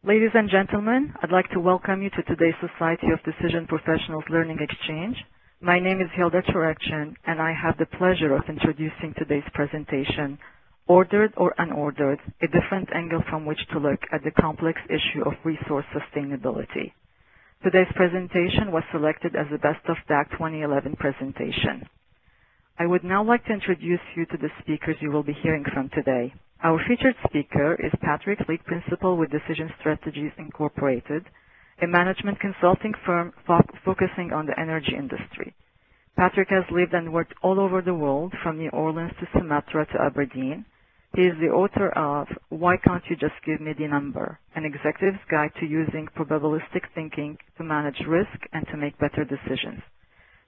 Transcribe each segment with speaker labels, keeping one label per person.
Speaker 1: Ladies and gentlemen, I'd like to welcome you to today's Society of Decision Professionals Learning Exchange. My name is Hilda Turekcan, and I have the pleasure of introducing today's presentation, Ordered or Unordered, a different angle from which to look at the complex issue of resource sustainability. Today's presentation was selected as the Best of DAC 2011 presentation. I would now like to introduce you to the speakers you will be hearing from today. Our featured speaker is Patrick, Lead Principal with Decision Strategies Incorporated, a management consulting firm focusing on the energy industry. Patrick has lived and worked all over the world, from New Orleans to Sumatra to Aberdeen. He is the author of Why Can't You Just Give Me the Number? An Executive's Guide to Using Probabilistic Thinking to Manage Risk and to Make Better Decisions.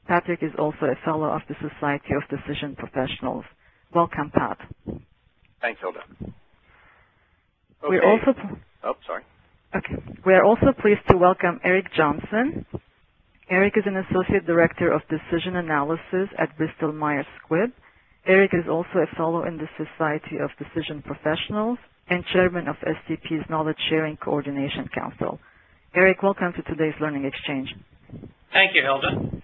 Speaker 1: Patrick is also a fellow of the Society of Decision Professionals. Welcome, Pat.
Speaker 2: Thanks, Hilda. Okay.
Speaker 1: We're also We are also pleased to welcome Eric Johnson. Eric is an Associate Director of Decision Analysis at Bristol Myers Squibb. Eric is also a fellow in the Society of Decision Professionals and Chairman of STP's Knowledge Sharing Coordination Council. Eric, welcome to today's Learning Exchange.
Speaker 3: Thank you, Hilda.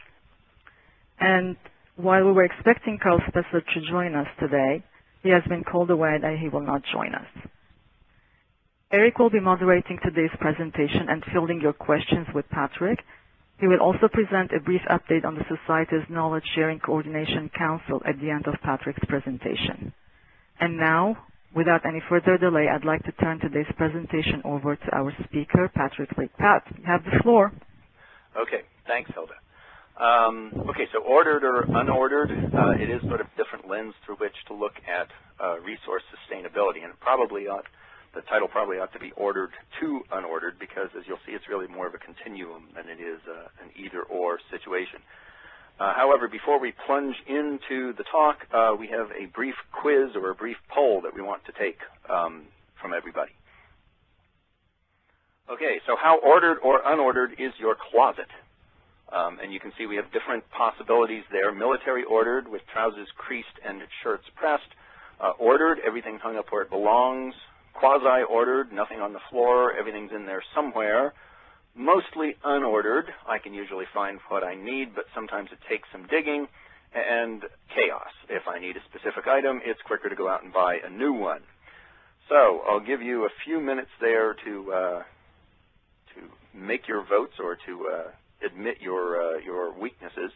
Speaker 1: And while we were expecting Carl Spessler to join us today, he has been called away and he will not join us. Eric will be moderating today's presentation and fielding your questions with Patrick. He will also present a brief update on the Society's Knowledge Sharing Coordination Council at the end of Patrick's presentation. And now, without any further delay, I'd like to turn today's presentation over to our speaker, Patrick Lee. Pat, you have the floor.
Speaker 2: Okay, thanks, Hilda. Okay, so ordered or unordered, it is sort of a different lens through which to look at resource sustainability, and the title probably ought to be ordered to unordered, because as you'll see, it's really more of a continuum than it is an either-or situation. However, before we plunge into the talk, we have a brief quiz or a brief poll that we want to take from everybody. Okay, so how ordered or unordered is your closet? And you can see we have different possibilities there. Military ordered, with trousers creased and shirts pressed. Ordered, everything hung up where it belongs. Quasi-ordered, nothing on the floor, everything's in there somewhere. Mostly unordered, I can usually find what I need, but sometimes it takes some digging. And chaos, if I need a specific item, it's quicker to go out and buy a new one. So I'll give you a few minutes there to make your votes or to admit your weaknesses.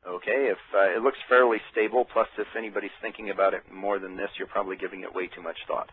Speaker 2: Okay, if it looks fairly stable, plus if anybody's thinking about it more than this, you're probably giving it way too much thought.